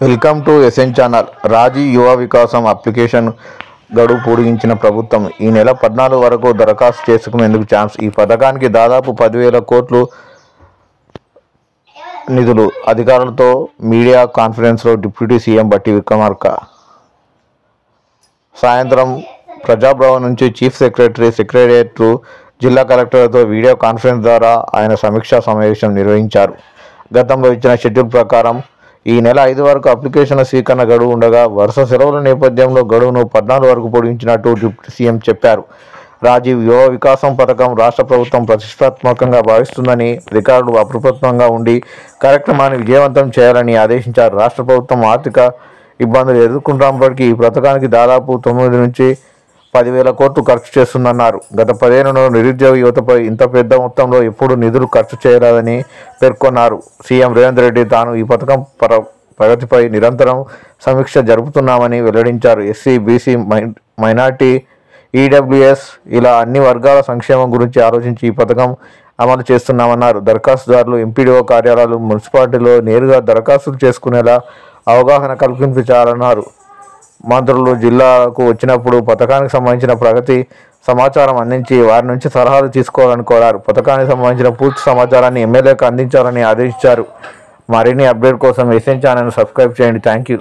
Welcome to SN channel. Rajiv Yuva Vikasam application గడువు పొడిగించిన ప్రభుత్వం. ఈ నెల 14 వరకు దరఖాస్తు చేసుకునేందుకు ఛాన్స్. ఈ పథకానికి దాదాపు 10,000 కోట్లు నిధులు. అధికారులతో మీడియా కాన్ఫరెన్స్లో డిప్యూటీ సీఎం బట్టి విక్రమార్క. సాయంత్రం ప్రజాభవన్ నుంచి చీఫ్ సెక్రటరియట్, జిల్లా కలెక్టర్లతో వీడియో కాన్ఫరెన్స్ ద్వారా ఆయన సమీక్షా సమావేశం నిర్వహించారు. గతంలో ఇచ్చిన షెడ్యూల్ ప్రకారం ఈ నెల 5 వరకు అప్లికేషన్ల స్వీకరణ గడువు ఉండగా వరుస సెలవుల నేపథ్యంలో గడువును 14 వరకు పొడిగించినట్టు డిప్యూటీ సీఎం చెప్పారు. రాజీవ్ యువ వికాసం పథకం రాష్ట్ర ప్రభుత్వం ప్రతిష్టాత్మకంగా భావిస్తుందని, అధికారులు అప్రమత్తంగా ఉండి కార్యక్రమాన్ని విజయవంతం చేయాలని ఆదేశించారు. రాష్ట్ర ప్రభుత్వం ఆర్థిక ఇబ్బందులు ఎదుర్కొంటున్నప్పటికీ ఈ పథకానికి దాదాపు 9 నుంచి 10,000 కోట్లు ఖర్చు చేస్తుందన్నారు. గత 10 ఏళ్లలో నిరుద్యోగ యువతపై ఇంత పెద్ద మొత్తంలో ఎప్పుడు నిధులు ఖర్చు చేయరాదని పేర్కొన్నారు. సీఎం రేవంత్ రెడ్డి తాను ఈ పథకం ప్రగతిపై నిరంతరం సమీక్ష జరుపుతున్నామని వెల్లడించారు. ఎస్సీ, బీసీ, మైనార్టీ, ఈడబ్ల్యూఎస్ ఇలా అన్ని వర్గాల సంక్షేమం గురించి ఆలోచించి ఈ పథకం అమలు చేస్తున్నామన్నారు. దరఖాస్తుదారులు ఎంపీడీఓ కార్యాలయాలు, మున్సిపాలిటీలో నేరుగా దరఖాస్తులు చేసుకునేలా అవగాహన కల్పించాలన్నారు. మంత్రులు జిల్లాకు వచ్చినప్పుడు పథకానికి సంబంధించిన ప్రగతి సమాచారం అందించి వారి నుంచి సలహాలు తీసుకోవాలని కోరారు. పథకానికి సంబంధించిన పూర్తి సమాచారాన్ని ఎమ్మెల్యేకు అందించాలని ఆదేశించారు. మరిన్ని అప్డేట్ కోసం ఎస్ఎన్ ఛానల్ను సబ్స్క్రైబ్ చేయండి. Thank you.